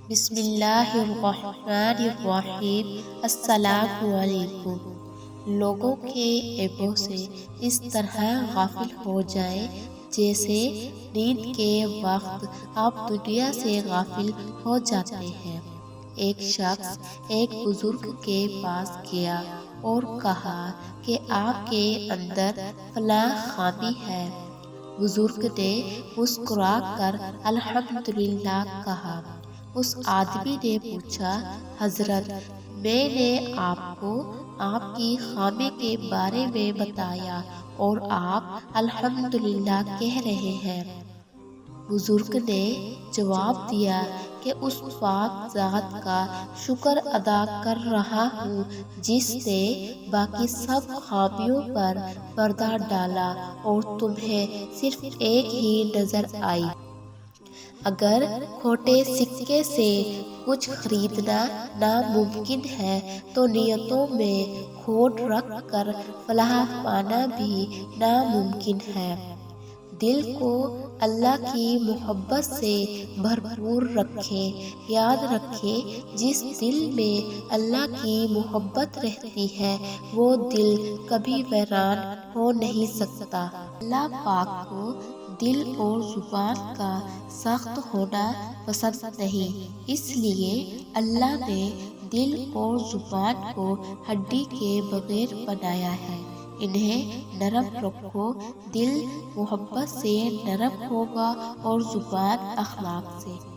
بسم اللہ الرحمن الرحیم۔ السلام علیکم۔ لوگوں کے عیبوں سے اس طرح غافل ہو جائیں جیسے نیند کے وقت آپ دنیا سے غافل ہو جاتے ہیں۔ ایک شخص ایک بزرگ کے پاس گیا اور کہا کہ آپ کے اندر فلاں خامی ہے۔ بزرگ نے مسکرا کر الحمدللہ کہا۔ اس آدمی نے پوچھا، حضرت میں نے آپ کو آپ کی خامی کے بارے میں بتایا اور آپ الحمدللہ کہہ رہے ہیں۔ بزرگ نے جواب دیا کہ اس پاک ذات کا شکر ادا کر رہا ہوں جس نے باقی سب خامیوں پر پردہ ڈالا اور تمہیں صرف ایک ہی نظر آئی۔ اگر کھوٹے سکے سے کچھ خریدنا ناممکن ہے تو نیتوں میں کھوٹ رکھ کر فلاح پانا بھی ناممکن ہے۔ دل کو اللہ کی محبت سے بھرپور رکھیں۔ یاد رکھیں، جس دل میں اللہ کی محبت رہتی ہے وہ دل کبھی ویران ہو نہیں سکتا۔ اللہ پاک کو دل اور زبان کا سخت ہونا پسند نہیں، اس لیے اللہ نے دل اور زبان کو ہڈی کے بغیر بنایا ہے۔ انہیں نرم رکھو، دل محبت سے نرم ہوگا اور زبان اخلاق سے۔